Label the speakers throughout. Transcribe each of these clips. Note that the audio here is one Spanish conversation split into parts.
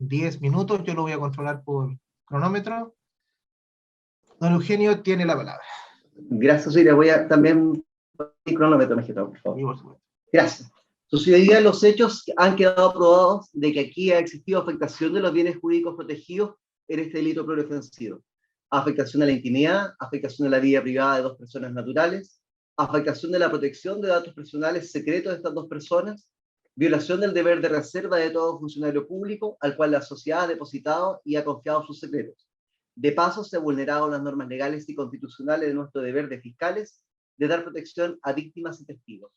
Speaker 1: 10 minutos, yo lo voy a controlar por cronómetro. Don Eugenio tiene la palabra.
Speaker 2: Gracias, Iria. Voy a también mi cronómetro, magistrado, por favor.
Speaker 1: Sí, por supuesto.
Speaker 2: Gracias. Su señoría, los hechos han quedado probados de que aquí ha existido afectación de los bienes jurídicos protegidos en este delito pluriofensivo. Afectación a la intimidad, afectación a la vida privada de dos personas naturales, afectación de la protección de datos personales secretos de estas dos personas, violación del deber de reserva de todo funcionario público al cual la sociedad ha depositado y ha confiado sus secretos. De paso, se han vulnerado las normas legales y constitucionales de nuestro deber de fiscales de dar protección a víctimas y testigos.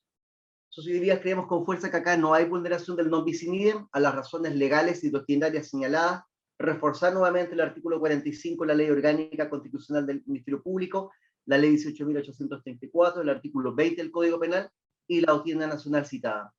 Speaker 2: Sus señorías, creemos con fuerza que acá no hay vulneración del non bis in idem a las razones legales y doctrinarias señaladas, reforzar nuevamente el artículo 45 de la Ley Orgánica Constitucional del Ministerio Público, la Ley 18.834, el artículo 20 del Código Penal y la doctrina nacional citada.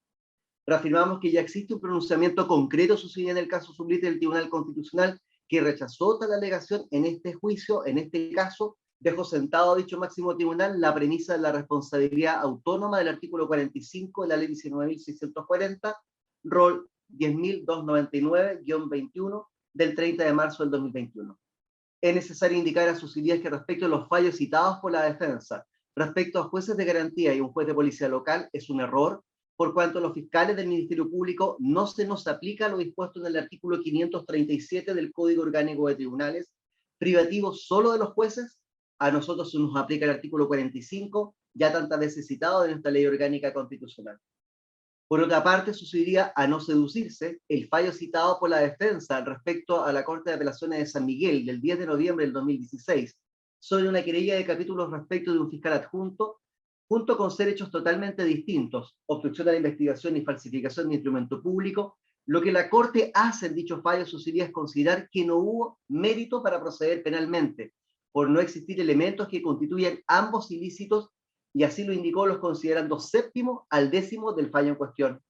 Speaker 2: Reafirmamos que ya existe un pronunciamiento concreto, su señoría, en el caso sublite del Tribunal Constitucional, que rechazó tal alegación en este juicio, en este caso, dejó sentado a dicho máximo tribunal la premisa de la responsabilidad autónoma del artículo 45 de la ley 19.640, rol 10.299-21 del 30 de marzo del 2021. Es necesario indicar a sus señorías que respecto a los fallos citados por la defensa, respecto a jueces de garantía y un juez de policía local, es un error, por cuanto a los fiscales del Ministerio Público no se nos aplica lo dispuesto en el artículo 537 del Código Orgánico de Tribunales, privativo solo de los jueces. A nosotros se nos aplica el artículo 45, ya tantas veces citado en esta Ley Orgánica Constitucional. Por otra parte, sucedería a no seducirse el fallo citado por la defensa respecto a la Corte de Apelaciones de San Miguel del 10 de noviembre del 2016 sobre una querella de capítulos respecto de un fiscal adjunto, junto con ser hechos totalmente distintos, obstrucción a la investigación y falsificación de instrumento público. Lo que la Corte hace en dicho fallo sucedería es considerar que no hubo mérito para proceder penalmente, por no existir elementos que constituyan ambos ilícitos, y así lo indicó los considerandos séptimo al 10º del fallo en cuestión.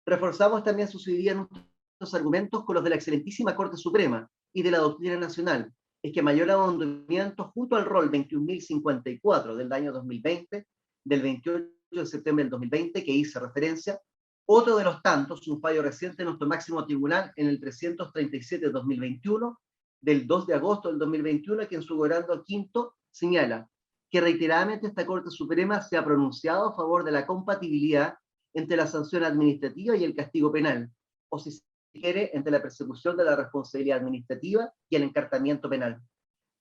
Speaker 2: Reforzamos también sucederían nuestros argumentos con los de la excelentísima Corte Suprema y de la doctrina nacional, es que mayor ahondamiento junto al rol 21.054 del año 2020, del 28 de septiembre del 2020, que hice referencia, otro de los tantos, un fallo reciente de nuestro máximo tribunal en el 337 de 2021, del 2 de agosto del 2021, que en su orando quinto señala que reiteradamente esta Corte Suprema se ha pronunciado a favor de la compatibilidad entre la sanción administrativa y el castigo penal, o si se quiere, entre la persecución de la responsabilidad administrativa y el encartamiento penal.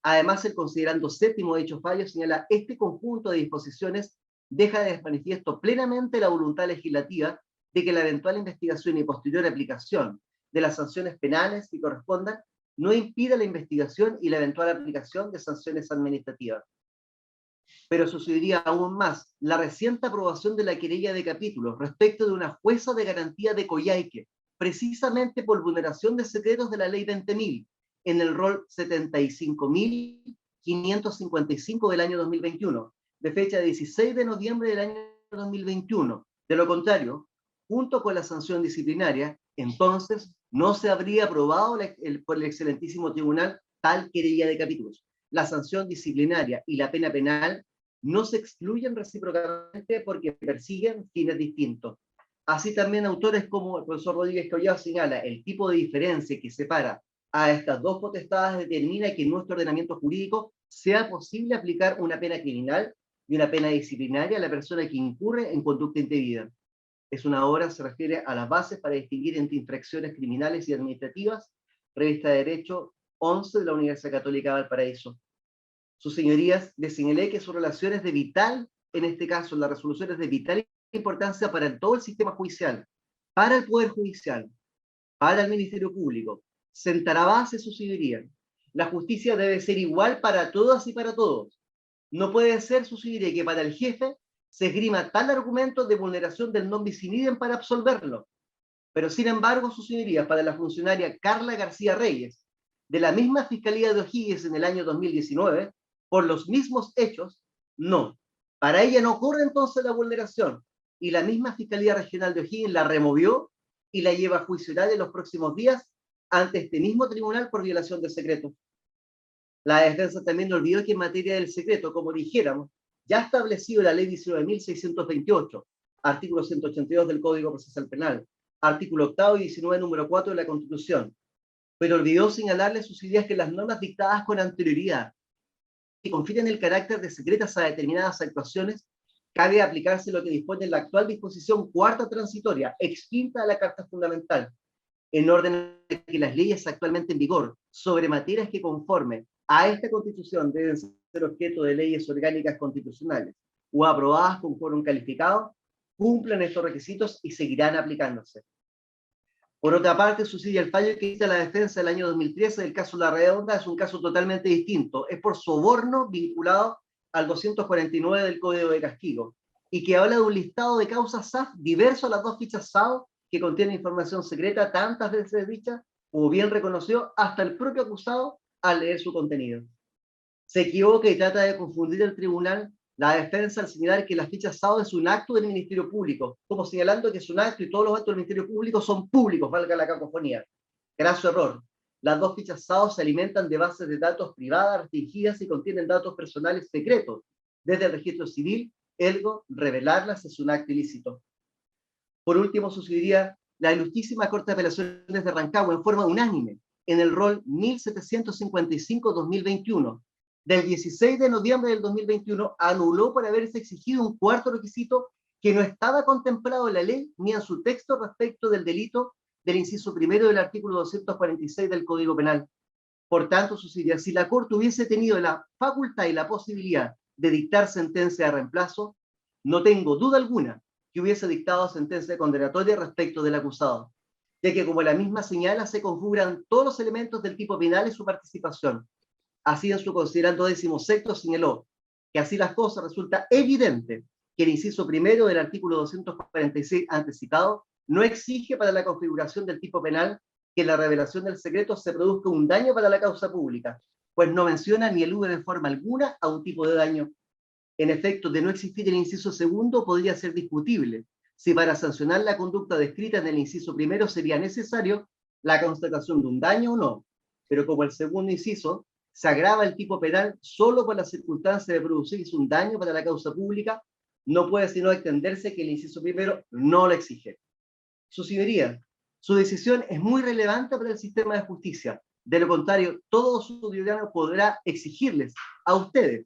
Speaker 2: Además, el considerando séptimo de dicho fallo señala este conjunto de disposiciones deja de manifiesto plenamente la voluntad legislativa de que la eventual investigación y posterior aplicación de las sanciones penales que correspondan no impida la investigación y la eventual aplicación de sanciones administrativas. Pero sucedería aún más la reciente aprobación de la querella de capítulos respecto de una jueza de garantía de Coyhaique, precisamente por vulneración de secretos de la ley 20.000, en el rol 75.555 del año 2021, de fecha 16 de noviembre del año 2021. De lo contrario, junto con la sanción disciplinaria, entonces no se habría aprobado por el excelentísimo tribunal tal querella de capítulos. La sanción disciplinaria y la pena penal no se excluyen recíprocamente porque persiguen fines distintos. Así también autores como el profesor Rodríguez Collado señala, el tipo de diferencia que separa a estas dos potestades determina que en nuestro ordenamiento jurídico sea posible aplicar una pena criminal y una pena disciplinaria a la persona que incurre en conducta indebida. Es una obra, se refiere a las bases para distinguir entre infracciones criminales y administrativas, revista de Derecho 11 de la Universidad Católica de Valparaíso. Sus señorías, les señalé que su relación es de vital, en este caso, la resolución es de vital importancia para todo el sistema judicial, para el Poder Judicial, para el Ministerio Público. Sentará base, su señoría. La justicia debe ser igual para todas y para todos. No puede ser, su señoría, que para el jefe se esgrima tal argumento de vulneración del non bis in idem para absolverlo. Pero, sin embargo, su señoría, para la funcionaria Carla García Reyes, de la misma Fiscalía de O'Higgins en el año 2019, por los mismos hechos, no. Para ella no ocurre entonces la vulneración, y la misma Fiscalía Regional de O'Higgins la removió y la lleva a juicio oral en los próximos días ante este mismo tribunal por violación del secreto. La defensa también no olvidó que en materia del secreto, como dijéramos, ya establecido la ley 19.628, artículo 182 del Código Procesal Penal, artículo 8 y 19, número 4 de la Constitución, pero olvidó señalarle a sus ideas que las normas dictadas con anterioridad, que confieren el carácter de secretas a determinadas actuaciones, cabe aplicarse lo que dispone la actual disposición cuarta transitoria, extinta de la Carta Fundamental, en orden a que las leyes actualmente en vigor sobre materias que conforme a esta Constitución deben ser objeto de leyes orgánicas constitucionales o aprobadas con quórum calificado, cumplen estos requisitos y seguirán aplicándose. Por otra parte, subsidia el fallo que dicta la defensa del año 2013 del caso La Redonda, es un caso totalmente distinto. Es por soborno vinculado al 249 del Código de Castigo, y que habla de un listado de causas SAF diverso a las dos fichas SAO, que contiene información secreta tantas veces dicha, como bien reconoció hasta el propio acusado al leer su contenido. Se equivoca y trata de confundir el tribunal la defensa al señalar que la ficha SAO es un acto del Ministerio Público, como señalando que es un acto y todos los actos del Ministerio Público son públicos, valga la cacofonía. Graso error. Las dos fichas SAO se alimentan de bases de datos privadas, restringidas y contienen datos personales secretos. Desde el registro civil, ergo, revelarlas es un acto ilícito. Por último, sucedería la ilustrísima Corte de Apelaciones de Rancagua en forma unánime, en el rol 1755-2021, del 16 de noviembre del 2021, anuló por haberse exigido un cuarto requisito que no estaba contemplado en la ley ni en su texto respecto del delito del inciso primero del artículo 246 del Código Penal. Por tanto, sucedería, si la Corte hubiese tenido la facultad y la posibilidad de dictar sentencia de reemplazo, no tengo duda alguna que hubiese dictado sentencia condenatoria respecto del acusado, ya que como la misma señala, se configuran todos los elementos del tipo penal y su participación. Así, en su considerando 16º señaló que así las cosas resulta evidente que el inciso primero del artículo 246 antes citado no exige para la configuración del tipo penal que la revelación del secreto se produzca un daño para la causa pública, pues no menciona ni elude de forma alguna a un tipo de daño. En efecto, de no existir el inciso segundo, podría ser discutible si para sancionar la conducta descrita en el inciso primero sería necesario la constatación de un daño o no, pero como el segundo inciso se agrava el tipo penal solo por la circunstancia de producirse un daño para la causa pública, no puede sino extenderse que el inciso primero no lo exige. Sucedería, su decisión es muy relevante para el sistema de justicia. De lo contrario, todo ciudadano podrá exigirles a ustedes,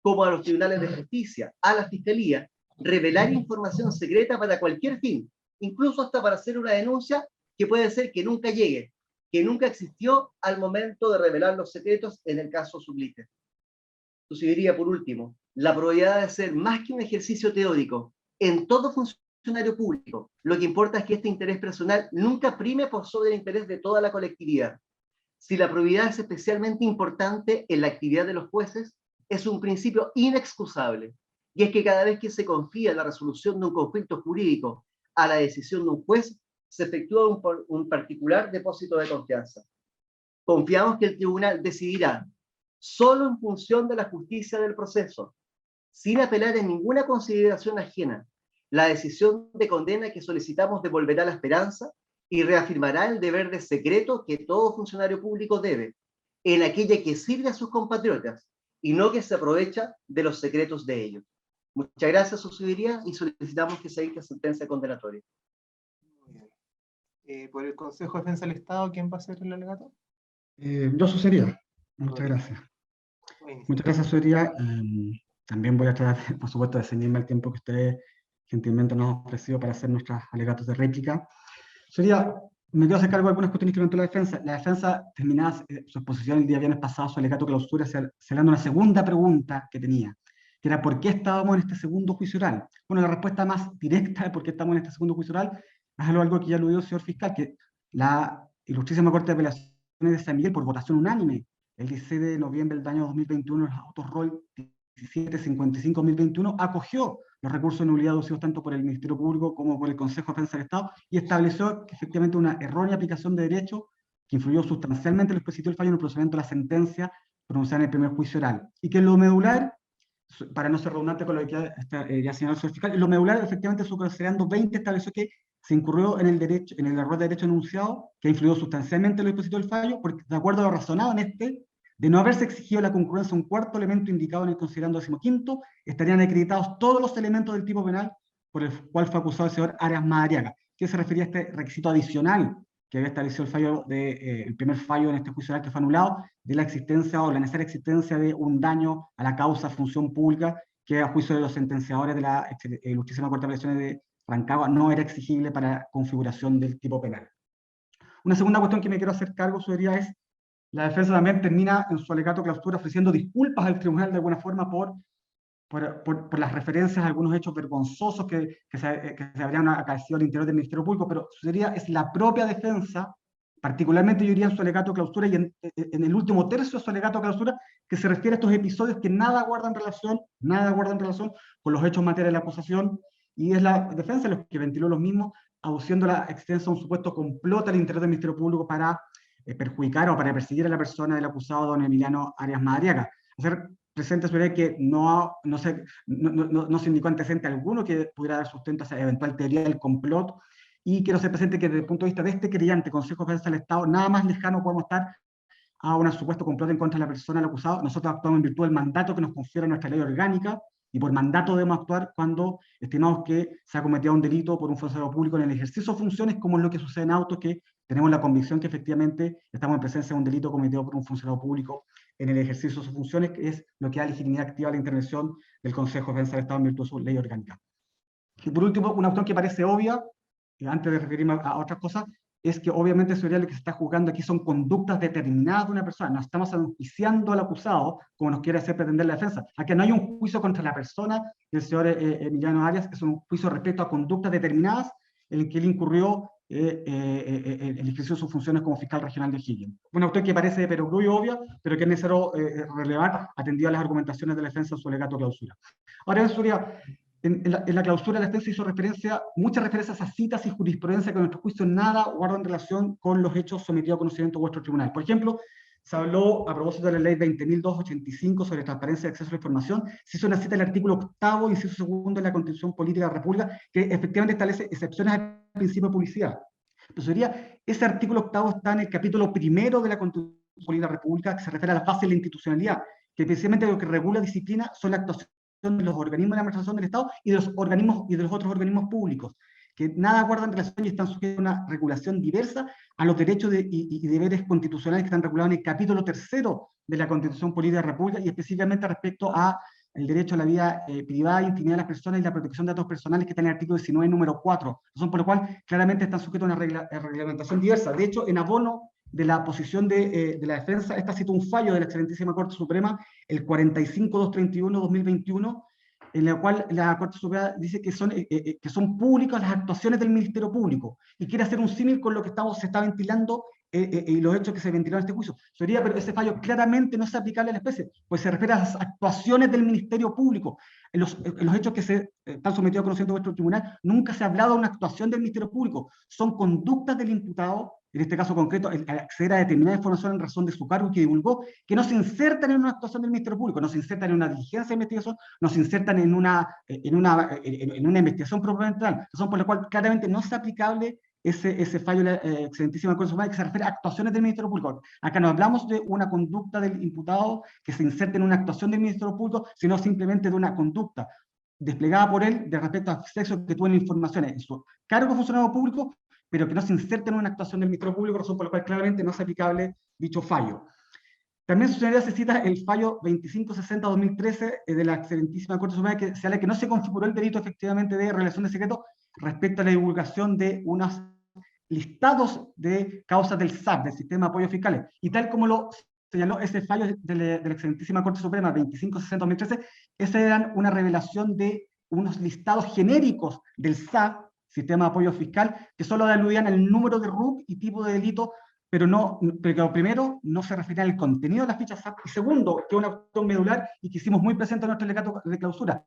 Speaker 2: como a los tribunales de justicia, a la fiscalía, revelar información secreta para cualquier fin, incluso hasta para hacer una denuncia que puede ser que nunca llegue, que nunca existió al momento de revelar los secretos en el caso Sublite. Sucedería, por último, la probabilidad de ser más que un ejercicio teórico en todo funcionario público. Lo que importa es que este interés personal nunca prime por sobre el interés de toda la colectividad. Si la probabilidad es especialmente importante en la actividad de los jueces, es un principio inexcusable, y es que cada vez que se confía la resolución de un conflicto jurídico a la decisión de un juez, se efectúa un particular depósito de confianza. Confiamos que el tribunal decidirá solo en función de la justicia del proceso, sin apelar en ninguna consideración ajena. La decisión de condena que solicitamos devolverá la esperanza y reafirmará el deber de secreto que todo funcionario público debe, en aquella que sirve a sus compatriotas, y no que se aprovecha de los secretos de ellos. Muchas gracias, su señoría, y solicitamos que se dicte sentencia condenatoria.
Speaker 1: Muy bien. Por el Consejo de Defensa del Estado, ¿quién va a ser el alegato?
Speaker 3: Yo, su sería. Muchas gracias. Muchas gracias, su sería. También voy a tratar, por supuesto, de ceñirme el tiempo que ustedes gentilmente nos han ofrecido para hacer nuestros alegatos de réplica. Sería, me quiero hacer cargo de algunas cuestiones que comentó la defensa. La defensa, terminada su exposición el día viernes pasado, su alegato clausura, cerrando una segunda pregunta que tenía, que era ¿por qué estábamos en este segundo juicio oral? Bueno, la respuesta más directa de por qué estamos en este segundo juicio oral es algo que ya lo dio el señor fiscal, que la Ilustrísima Corte de Apelaciones de San Miguel, por votación unánime, el 16 de noviembre del año 2021, el autos rol 1755-2021, acogió los recursos de nulidad aducidos tanto por el Ministerio Público como por el Consejo de Defensa del Estado y estableció que efectivamente una errónea aplicación de derecho que influyó sustancialmente en el expositivo del fallo en el procedimiento de la sentencia pronunciada en el primer juicio oral. Y que lo medular, para no ser redundante con lo que ya señaló el señor fiscal, lo medular efectivamente su considerando 20 estableció que se incurrió en el error de derecho enunciado que influyó sustancialmente en el expositivo del fallo, porque de acuerdo a lo razonado en este, de no haberse exigido la concurrencia de un cuarto elemento indicado en el considerando 15º, estarían acreditados todos los elementos del tipo penal por el cual fue acusado el señor Arias Madariaga. ¿Qué se refería a este requisito adicional que había establecido el primer fallo en este juicio oral que fue anulado, de la existencia o la necesaria existencia de un daño a la causa función pública, que a juicio de los sentenciadores de la Ilustrísima Corte de Apelaciones de Rancagua no era exigible para configuración del tipo penal. Una segunda cuestión que me quiero hacer cargo, señoría, es la defensa también termina en su alegato clausura ofreciendo disculpas al tribunal de alguna forma por las referencias a algunos hechos vergonzosos que se habrían acaecido al interior del Ministerio Público, pero sería, es la propia defensa, particularmente yo diría en su alegato clausura y en el último tercio de su alegato clausura, que se refiere a estos episodios que nada guardan relación con los hechos en materia de la acusación, y es la defensa de los que ventiló los mismos, aduciendo la existencia de un supuesto complot al interior del Ministerio Público para perjudicar o para perseguir a la persona del acusado don Emiliano Arias Madariaga. Hacer presente sobre que no se indicó antecedente alguno que pudiera dar sustento a esa eventual teoría del complot, y quiero ser presente que desde el punto de vista de este creyente, Consejo de Defensa del Estado, nada más lejano podemos estar a un supuesto complot en contra de la persona del acusado. Nosotros actuamos en virtud del mandato que nos confiere nuestra ley orgánica, y por mandato debemos actuar cuando estimamos que se ha cometido un delito por un funcionario público en el ejercicio de funciones, como es lo que sucede en autos, que tenemos la convicción que efectivamente estamos en presencia de un delito cometido por un funcionario público en el ejercicio de sus funciones, que es lo que da legitimidad activa a la intervención del Consejo de Defensa del Estado en virtud de su ley orgánica. Y por último, una cuestión que parece obvia, antes de referirme a otras cosas, es que obviamente lo que se está juzgando aquí son conductas determinadas de una persona. No estamos enjuiciando al acusado, como nos quiere hacer pretender la defensa. Aquí no hay un juicio contra la persona del señor Emiliano Arias, es un juicio respecto a conductas determinadas en el que él incurrió en el ejercicio de sus funciones como fiscal regional de O'Higgins. Una cuestión que parece de perogrullo obvia, pero que es necesario relevar, atendido a las argumentaciones de la defensa en su alegato clausura. Ahora, en la clausura de la defensa hizo muchas referencias a citas y jurisprudencia que en nuestro juicio nada guardan relación con los hechos sometidos a conocimiento de vuestro tribunal. Por ejemplo, se habló a propósito de la ley 20.285 sobre transparencia y acceso a la información, se hizo una cita del artículo 8º, inciso 2 de la Constitución Política de la República, que efectivamente establece excepciones al principio de publicidad. Pero ese artículo 8º está en el capítulo 1 de la Constitución Política de la República, que se refiere a la fase de la institucionalidad, que precisamente lo que regula disciplina son la actuación de los organismos de la administración del Estado y de los organismos y de los otros organismos públicos, que nada guardan relación y están sujetos a una regulación diversa a los derechos y deberes constitucionales que están regulados en el capítulo 3 de la Constitución Política de la República, y específicamente respecto a el derecho a la vida privada, intimidad de las personas y la protección de datos personales, que está en el artículo 19, número 4, razón por la cual claramente están sujetos a una reglamentación diversa. De hecho, en abono de la posición de la defensa, esta cita un fallo de la excelentísima Corte Suprema, el 45.231/2021, en la cual la Corte Suprema dice que son públicas las actuaciones del Ministerio Público, y quiere hacer un símil con lo que se está ventilando y los hechos que se ventilaron en este juicio. Pero ese fallo claramente no es aplicable a la especie, pues se refiere a las actuaciones del Ministerio Público. En los hechos que se están sometidos a conocimiento de vuestro tribunal, nunca se ha hablado de una actuación del Ministerio Público, son conductas del imputado, en este caso concreto, al acceder a determinada información en razón de su cargo y que divulgó, que no se insertan en una actuación del Ministerio Público, no se insertan en una diligencia de investigación, no se insertan en una investigación propiamente tal, razón por la cual claramente no es aplicable ese fallo de la excelentísima Corte Suprema, que se refiere a actuaciones del Ministerio Público. Acá no hablamos de una conducta del imputado que se inserte en una actuación del Ministerio Público, sino simplemente de una conducta desplegada por él de respecto al sexo que tuvo en informaciones en su cargo funcionario público, pero que no se inserte en una actuación del Ministerio Público, razón por la cual claramente no es aplicable dicho fallo. También, señoría, se cita el fallo 2560/2013 de la excelentísima Corte Suprema, que se habla que no se configuró el delito efectivamente de revelación de secreto respecto a la divulgación de unos listados de causas del SAP, del Sistema de Apoyos Fiscales. Y tal como lo señaló ese fallo de la excelentísima Corte Suprema 2560/2013, esa era una revelación de unos listados genéricos del SAP, Sistema de Apoyo Fiscal, que solo aludían al número de RUC y tipo de delito, pero primero, no se refería al contenido de las fichas SAP, y segundo, que es una cuestión medular y que hicimos muy presente en nuestro alegato de clausura,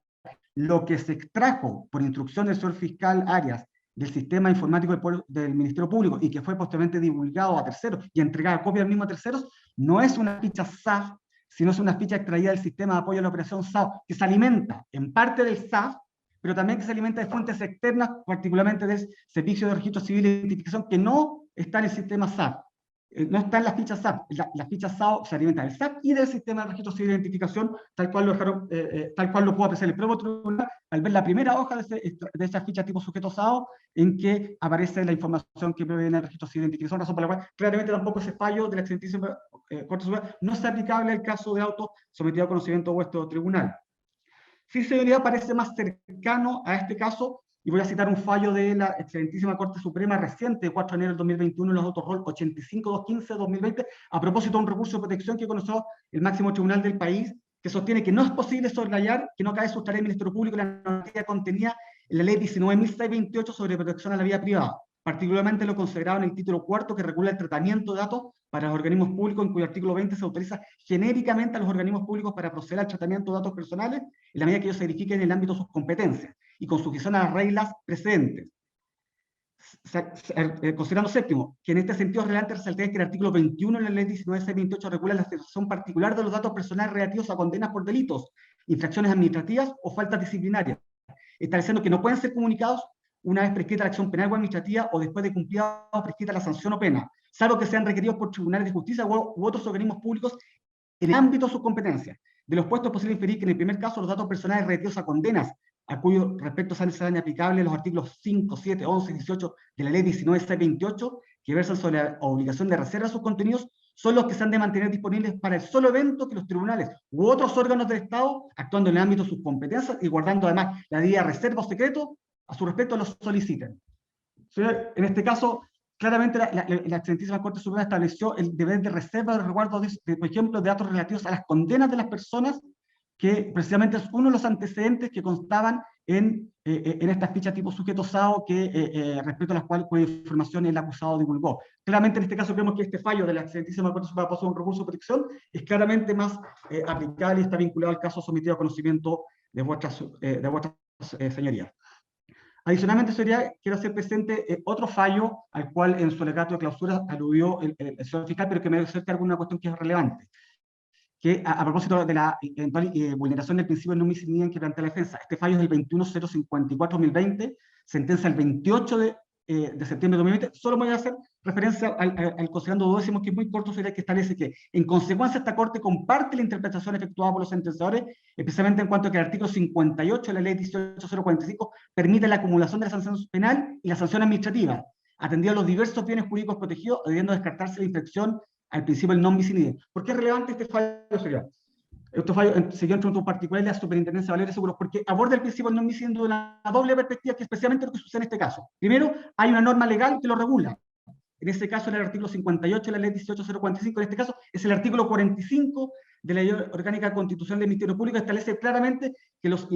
Speaker 3: lo que se extrajo por instrucción del señor fiscal Arias del sistema informático del Ministerio Público y que fue posteriormente divulgado a terceros y entregada copia al mismo a terceros, no es una ficha SAF, sino es una ficha extraída del sistema de apoyo a la operación SAF, que se alimenta en parte del SAF, pero también que se alimenta de fuentes externas, particularmente del Servicio de Registro Civil de Identificación, que no está en el sistema SAF. no está en las fichas SAP. Las fichas SAO se alimentan del SAP y del sistema de registro civil de identificación, tal cual lo pudo apreciar el propio tribunal al ver la primera hoja de esa ficha tipo sujeto SAO, en que aparece la información que proviene del registro civil de identificación, razón por la cual claramente tampoco ese fallo de la excelentísima Corte Suprema no es aplicable al caso de auto sometido a conocimiento de vuestro tribunal. Sí, señoría, parece más cercano a este caso, y voy a citar un fallo de la excelentísima Corte Suprema reciente, 4 de enero del 2021, en los autos ROL 85215-2020, a propósito de un recurso de protección que conoció el máximo tribunal del país, que sostiene que no es posible soslayar, que no cabe sustraer al Ministerio Público la normativa contenida en la ley 19.628 sobre protección a la vida privada, particularmente lo considerado en el título cuarto que regula el tratamiento de datos para los organismos públicos, en cuyo artículo 20 se autoriza genéricamente a los organismos públicos para proceder al tratamiento de datos personales en la medida que ellos se verifiquen en el ámbito de sus competencias y con sujeción a las reglas precedentes. Considerando séptimo, que en este sentido es relevante resaltar que el artículo 21 de la ley 19.628 regula la situación particular de los datos personales relativos a condenas por delitos, infracciones administrativas o faltas disciplinarias, estableciendo que no pueden ser comunicados una vez prescrita la acción penal o administrativa o después de cumplida o prescrita la sanción o pena, salvo que sean requeridos por tribunales de justicia u otros organismos públicos en el ámbito de sus competencias. De los puestos es posible inferir que en el primer caso los datos personales relativos a condenas, a cuyo respecto serán aplicables los artículos 5, 7, 11 y 18 de la ley 19.628, que versan sobre la obligación de reserva de sus contenidos, son los que se han de mantener disponibles para el solo evento que los tribunales u otros órganos del Estado, actuando en el ámbito de sus competencias y guardando además la debida reserva o secreto, a su respecto los soliciten. En este caso, claramente la excelentísima Corte Suprema estableció el deber de reserva de resguardo, por ejemplo, de datos relativos a las condenas de las personas, que precisamente es uno de los antecedentes que constaban en estas fichas tipo sujeto SAO, respecto a las cuales, cuya información el acusado divulgó. Claramente en este caso creemos que este fallo de la excelentísima Corte Suprema pasó un recurso de protección, es claramente más aplicable y está vinculado al caso sometido a conocimiento de vuestras señorías. Adicionalmente, señoría, quiero hacer presente otro fallo al cual en su alegato de clausura aludió el señor fiscal, pero que me acerca alguna cuestión que es relevante, que a propósito de la eventual vulneración del principio de non bis in idem que plantea la defensa. Este fallo es del 21.054-2020, sentencia el 28 de septiembre de 2020. Solo voy a hacer referencia al considerando duodécimo, que es muy corto, sería que establece que, en consecuencia, esta Corte comparte la interpretación efectuada por los sentenciadores, especialmente en cuanto a que el artículo 58 de la ley 18.045 permite la acumulación de la sanción penal y la sanción administrativa, atendido a los diversos bienes jurídicos protegidos, debiendo descartarse la infracción al principio del non bis in idem. ¿Por qué es relevante este fallo, señor? Este fallo se dio entre un particular y la Superintendencia de Valores Seguros, porque aborda el principio del non bis in idem de una doble perspectiva, que es especialmente lo que sucede en este caso. Primero, hay una norma legal que lo regula. En este caso, en el artículo 58 de la ley 18.045, en este caso, es el artículo 45 de la Ley Orgánica Constitucional del Ministerio Público, establece claramente que los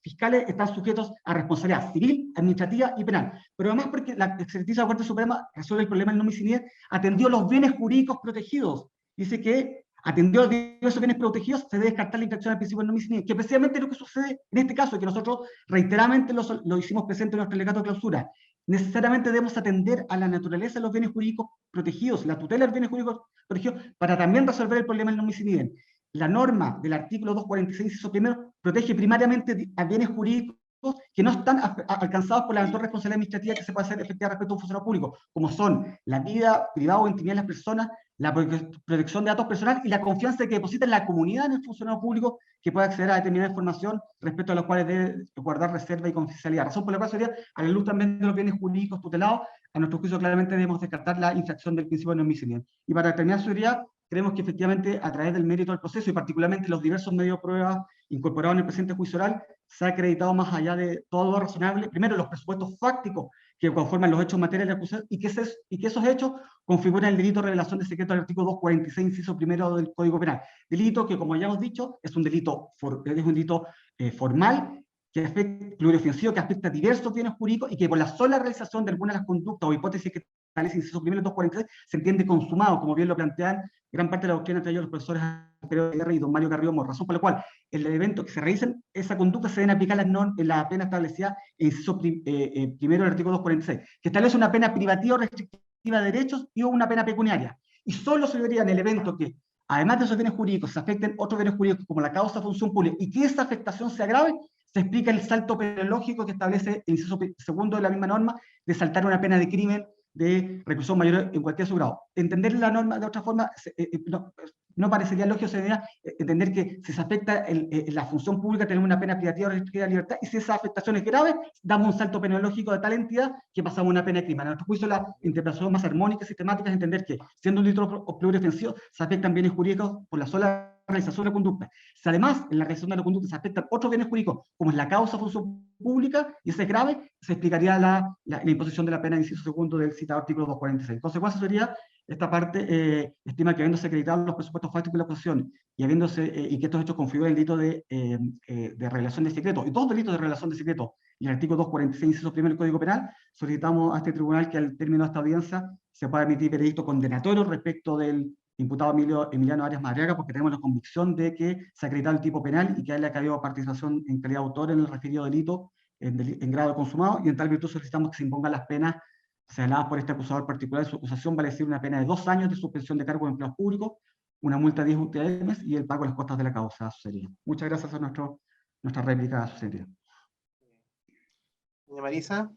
Speaker 3: fiscales están sujetos a responsabilidad civil, administrativa y penal. Pero además porque la excelentísima Corte Suprema resuelve el problema del non bis in idem, atendió los bienes jurídicos protegidos. Dice que atendió a diversos bienes protegidos, se debe descartar la infracción al principio del non bis in idem, que precisamente lo que sucede en este caso, que nosotros reiteradamente lo hicimos presente en nuestro alegato de clausura. Necesariamente debemos atender a la naturaleza de los bienes jurídicos protegidos, la tutela de los bienes jurídicos protegidos, para también resolver el problema del non bis in idem. La norma del artículo 246, inciso primero, protege primariamente a bienes jurídicos que no están alcanzados por la eventual responsabilidad administrativa que se puede hacer efectiva respecto a un funcionario público, como son la vida privada o intimidad de las personas, la protección de datos personales y la confianza que deposita en la comunidad en el funcionario público que pueda acceder a determinada información respecto a los cuales debe guardar reserva y confidencialidad. Razón por la cual sería, a la luz también de los bienes jurídicos tutelados, a nuestro juicio claramente debemos descartar la infracción del principio de non bis in idem. Y para terminar, señoría, creemos que efectivamente a través del mérito del proceso y particularmente los diversos medios de prueba incorporados en el presente juicio oral, se ha acreditado más allá de todo lo razonable, primero los presupuestos fácticos que conforman los hechos en materia de acusación y que esos hechos configuran el delito de revelación de secreto del artículo 246, inciso primero del Código Penal. Delito que, como ya hemos dicho, es un delito formal, que afecta, pluriofensivo, que afecta a diversos bienes jurídicos y que por la sola realización de alguna de las conductas o hipótesis que establece inciso primero del 246 se entiende consumado, como bien lo plantean gran parte de la doctrina entre ellos los profesores Alfredo Guerra y don Mario Carrillo Mor, razón por la cual en el evento que se realicen esa conducta se deben aplicar la pena establecida en inciso primero del artículo 246, que establece una pena privativa o restrictiva de derechos y una pena pecuniaria. Y solo se vería en el evento que, además de esos bienes jurídicos, se afecten otros bienes jurídicos como la causa función pública y que esa afectación se agrave, se explica el salto penológico que establece el inciso segundo de la misma norma de saltar una pena de crimen de reclusión mayor en cualquier subgrado. Entender la norma de otra forma no parecería lógico, sería entender que si se afecta la función pública tenemos una pena privativa restringida de libertad, y si esa afectación es grave, damos un salto penológico de tal entidad que pasamos a una pena de crimen. A nuestro juicio, la interpretación más armónica y sistemática es entender que, siendo un delito pluriofensivo, se afectan bienes jurídicos por la sola realización de la conducta. Si además en la realización de la conducta se afectan otros bienes jurídicos, como es la causa función pública, y ese es grave, se explicaría la imposición de la pena de inciso segundo del citado artículo 246. En consecuencia, sería esta parte estima que habiéndose acreditado los presupuestos fácticos de la acusación y que estos hechos configuran el delito de revelación de secreto, y dos delitos de revelación de secreto, y el artículo 246, inciso primero del Código Penal, solicitamos a este tribunal que al término de esta audiencia se pueda emitir veredicto condenatorio respecto del imputado Emiliano Arias Madariaga, porque tenemos la convicción de que se ha acreditado el tipo penal y que a él le ha caído participación en calidad de autor en el referido delito en grado consumado, y en tal virtud solicitamos que se impongan las penas señaladas por este acusador particular. De su acusación vale decir una pena de 2 años de suspensión de cargo de empleados públicos, una multa de 10 UTM y el pago de las costas de la causa. Eso sería. Muchas gracias a nuestra réplica, su señoría.
Speaker 1: Doña Marisa.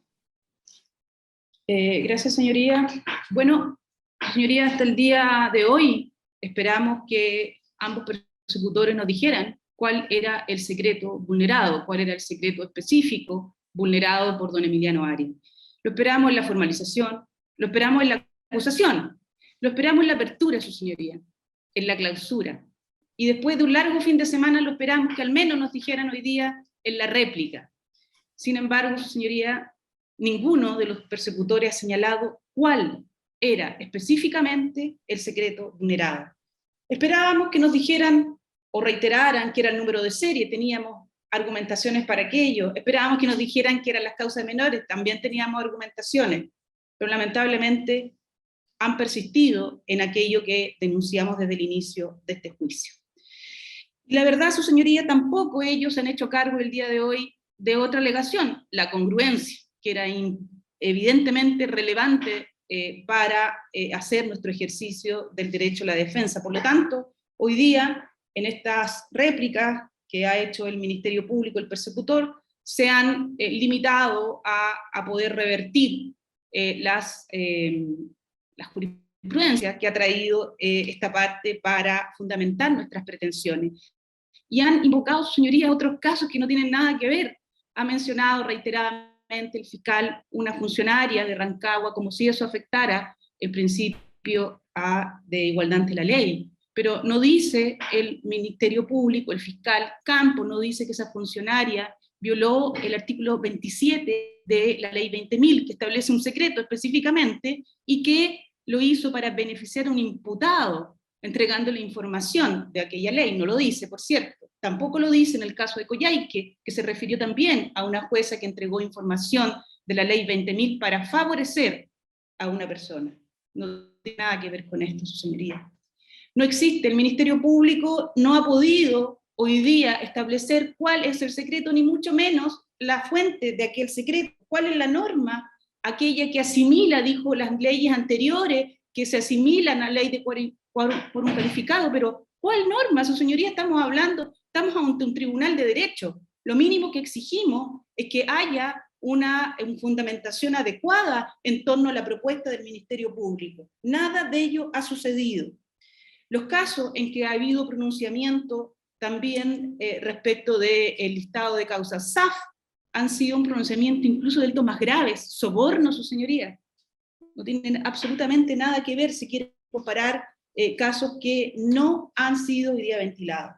Speaker 4: Gracias, señoría. Bueno, señoría, hasta el día de hoy esperamos que ambos persecutores nos dijeran cuál era el secreto vulnerado, cuál era el secreto específico vulnerado por don Emiliano Arias. Lo esperamos en la formalización, lo esperamos en la acusación, lo esperamos en la apertura, su señoría, en la clausura. Y después de un largo fin de semana lo esperamos que al menos nos dijeran hoy día en la réplica. Sin embargo, su señoría, ninguno de los persecutores ha señalado cuál era específicamente el secreto vulnerado. Esperábamos que nos dijeran o reiteraran que era el número de serie, teníamos argumentaciones para aquello, esperábamos que nos dijeran que eran las causas menores, también teníamos argumentaciones, pero lamentablemente han persistido en aquello que denunciamos desde el inicio de este juicio. Y la verdad, su señoría, tampoco ellos han hecho cargo el día de hoy de otra alegación, la congruencia, que era evidentemente relevante para hacer nuestro ejercicio del derecho a la defensa. Por lo tanto, hoy día, en estas réplicas que ha hecho el Ministerio Público, el persecutor, se han limitado a poder revertir las jurisprudencias que ha traído esta parte para fundamentar nuestras pretensiones. Y han invocado, su señoría, otros casos que no tienen nada que ver. Ha mencionado reiteradamente el fiscal una funcionaria de Rancagua, como si eso afectara el principio de igualdad ante la ley. Pero no dice el Ministerio Público, el fiscal Campo, no dice que esa funcionaria violó el artículo 27 de la ley 20.000, que establece un secreto específicamente, y que lo hizo para beneficiar a un imputado, entregándole información de aquella ley. No lo dice, por cierto. Tampoco lo dice en el caso de Coyhaique, que se refirió también a una jueza que entregó información de la ley 20.000 para favorecer a una persona. No tiene nada que ver con esto, su señoría. No existe, el Ministerio Público no ha podido hoy día establecer cuál es el secreto, ni mucho menos la fuente de aquel secreto, cuál es la norma, aquella que asimila, dijo las leyes anteriores, que se asimilan a la ley de por un calificado, pero ¿cuál norma, su señoría? Estamos ante un tribunal de derecho. Lo mínimo que exigimos es que haya una fundamentación adecuada en torno a la propuesta del Ministerio Público. Nada de ello ha sucedido. Los casos en que ha habido pronunciamiento también respecto del listado de causas SAF han sido un pronunciamiento incluso de delitos más graves, soborno, su señoría. No tienen absolutamente nada que ver si quieren comparar casos que no han sido hoy día ventilados.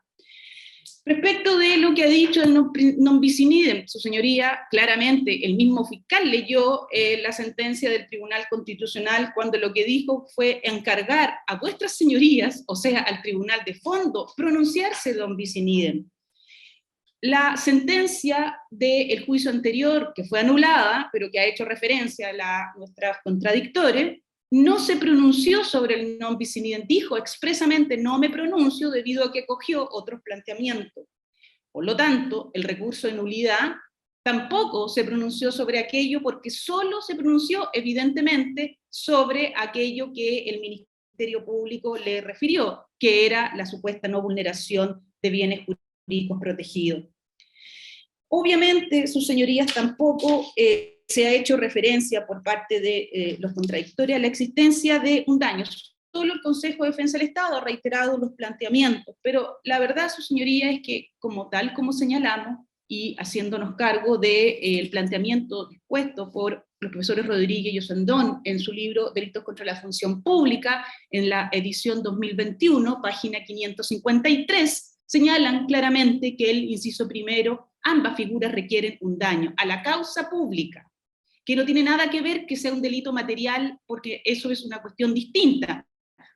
Speaker 4: Respecto de lo que ha dicho el non bis in idem, su señoría, claramente el mismo fiscal leyó la sentencia del Tribunal Constitucional cuando lo que dijo fue encargar a vuestras señorías, o sea, al tribunal de fondo, pronunciarse non bis in idem. La sentencia del juicio anterior, que fue anulada, pero que ha hecho referencia a nuestras contradictores, no se pronunció sobre el non bis in idem, dijo expresamente no me pronuncio debido a que cogió otros planteamientos. Por lo tanto, el recurso de nulidad tampoco se pronunció sobre aquello porque solo se pronunció evidentemente sobre aquello que el Ministerio Público le refirió, que era la supuesta no vulneración de bienes jurídicos protegidos. Obviamente, sus señorías tampoco se ha hecho referencia por parte de los contradictorios a la existencia de un daño. Solo el Consejo de Defensa del Estado ha reiterado los planteamientos, pero la verdad, su señoría, es que tal como señalamos, y haciéndonos cargo del planteamiento dispuesto por los profesores Rodríguez y Osandón en su libro Delitos contra la Función Pública, en la edición 2021, página 553, señalan claramente que el inciso primero, ambas figuras requieren un daño a la causa pública, que no tiene nada que ver que sea un delito material, porque eso es una cuestión distinta.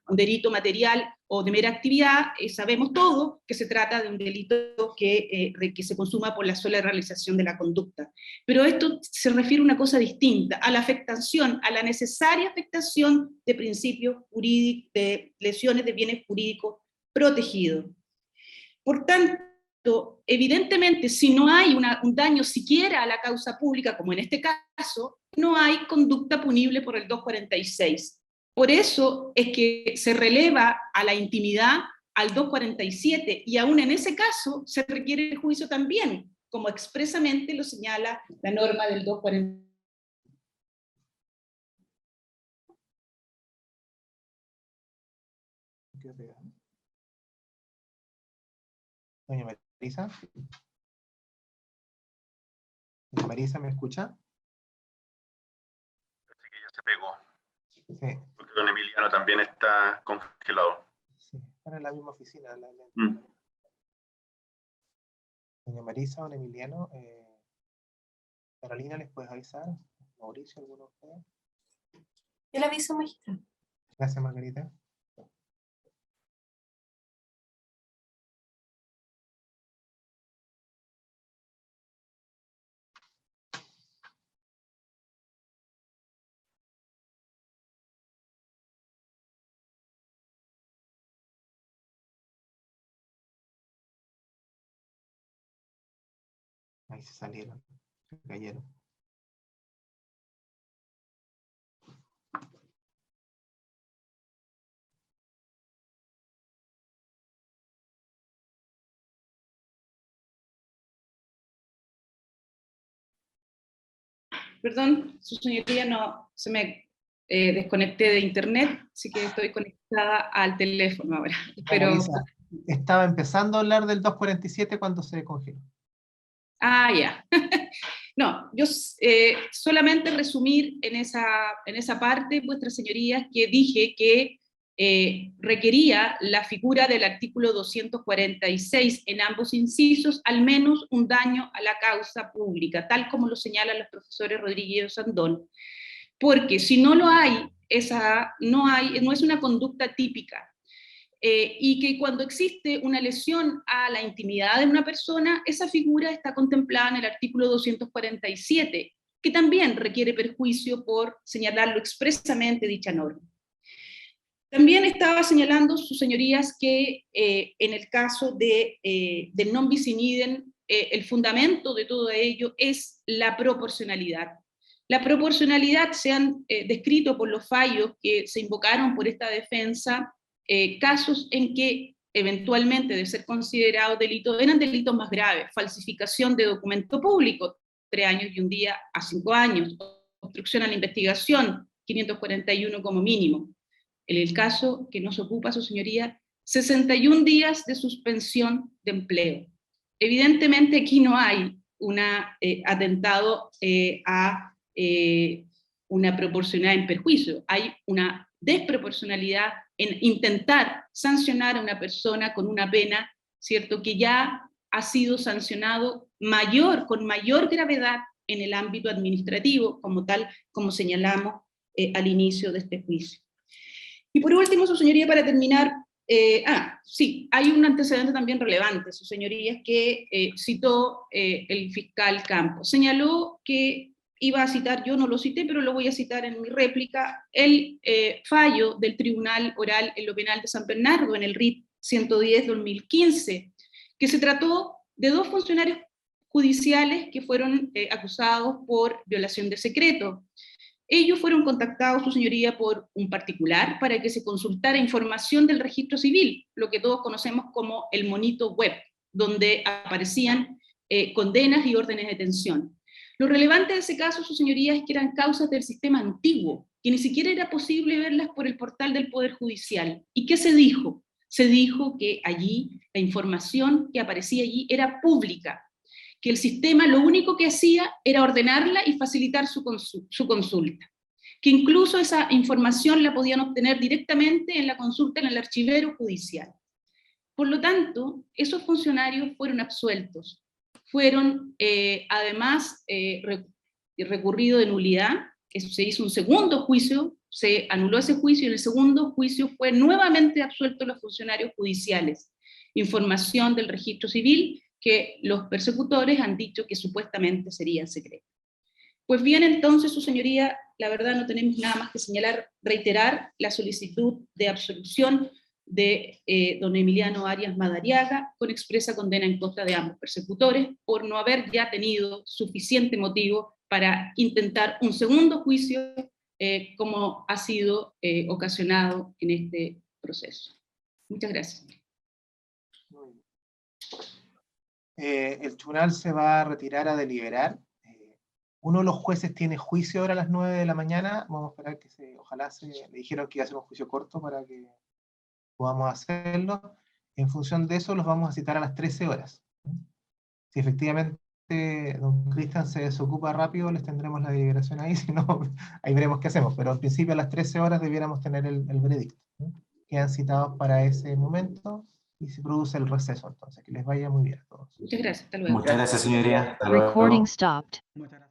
Speaker 4: Un delito material o de mera actividad, sabemos todos que se trata de un delito que se consuma por la sola realización de la conducta. Pero esto se refiere a una cosa distinta, a la afectación, a la necesaria afectación de principios jurídicos, de lesiones de bienes jurídicos protegidos. Por tanto, evidentemente, si no hay un daño siquiera a la causa pública, como en este caso, no hay conducta punible por el 246. Por eso es que se releva a la intimidad al 247, y aún en ese caso se requiere el juicio también, como expresamente lo señala la norma del 247.
Speaker 1: Doña Marisa. Doña Marisa, ¿me escucha?
Speaker 5: Así que ya se pegó.
Speaker 1: Sí.
Speaker 5: Porque don Emiliano también está congelado.
Speaker 1: Sí, están en la misma oficina. Doña Marisa, don Emiliano, Carolina, ¿les puedes avisar? Mauricio, ¿alguno de ustedes?
Speaker 6: Yo le aviso, magistrado.
Speaker 1: Gracias, Margarita. Ahí se salieron, se cayeron.
Speaker 4: Perdón, su señoría, no se me desconecté de internet, así que estoy conectada al teléfono ahora. Pero
Speaker 1: Marisa, estaba empezando a hablar del 247 cuando se congeló.
Speaker 4: ya. No, yo solamente resumir en esa parte, vuestras señorías, que dije que requería la figura del artículo 246 en ambos incisos, al menos un daño a la causa pública, tal como lo señalan los profesores Rodríguez y Osandón, porque si no lo hay, no es una conducta típica. Y que cuando existe una lesión a la intimidad de una persona, esa figura está contemplada en el artículo 247, que también requiere perjuicio por señalarlo expresamente dicha norma. También estaba señalando, sus señorías, que en el caso del non bis in idem, el fundamento de todo ello es la proporcionalidad. La proporcionalidad se han descrito por los fallos que se invocaron por esta defensa, casos en que eventualmente, de ser considerados delitos, eran delitos más graves: falsificación de documento público, 3 años y un día a 5 años, obstrucción a la investigación, 541 como mínimo. En el caso que nos ocupa, su señoría, 61 días de suspensión de empleo. Evidentemente aquí no hay un atentado a una proporcionalidad en perjuicio, hay una desproporcionalidad en intentar sancionar a una persona con una pena, ¿cierto?, que ya ha sido sancionado con mayor gravedad en el ámbito administrativo, como señalamos al inicio de este juicio. Y por último, su señoría, para terminar, sí, hay un antecedente también relevante, su señoría, que citó el fiscal Campos. Señaló que iba a citar, yo no lo cité, pero lo voy a citar en mi réplica, el fallo del Tribunal Oral en lo Penal de San Bernardo, en el RIT 110-2015, que se trató de 2 funcionarios judiciales que fueron acusados por violación de secreto. Ellos fueron contactados, su señoría, por un particular para que se consultara información del registro civil, lo que todos conocemos como el monito web, donde aparecían condenas y órdenes de detención. Lo relevante de ese caso, sus señorías, es que eran causas del sistema antiguo, que ni siquiera era posible verlas por el portal del Poder Judicial. ¿Y qué se dijo? Se dijo que allí, la información que aparecía allí era pública, que el sistema lo único que hacía era ordenarla y facilitar su consulta, que incluso esa información la podían obtener directamente en la consulta en el archivero judicial. Por lo tanto, esos funcionarios fueron absueltos, fueron además recurrido de nulidad, se hizo un segundo juicio, se anuló ese juicio, y en el segundo juicio fue nuevamente absueltos los funcionarios judiciales. Información del registro civil que los persecutores han dicho que supuestamente sería secreta. Pues bien, entonces, su señoría, la verdad no tenemos nada más que señalar, reiterar la solicitud de absolución de don Emiliano Arias Madariaga, con expresa condena en contra de ambos persecutores, por no haber ya tenido suficiente motivo para intentar un segundo juicio, como ha sido ocasionado en este proceso. Muchas gracias.
Speaker 1: El tribunal se va a retirar a deliberar. Uno de los jueces tiene juicio ahora a las 9 de la mañana. Vamos a esperar que ojalá le dijeron que iba a ser un juicio corto para que podamos hacerlo. En función de eso los vamos a citar a las 13 horas. Si efectivamente don Cristian se desocupa rápido, les tendremos la deliberación ahí, si no, ahí veremos qué hacemos, pero al principio a las 13 horas debiéramos tener el veredicto. Quedan citados para ese momento y se produce el receso, entonces que les vaya muy bien a todos.
Speaker 4: Muchas gracias, hasta luego.
Speaker 7: Muchas gracias, señoría. Hasta luego.
Speaker 8: Recording stopped.
Speaker 3: Muchas gracias.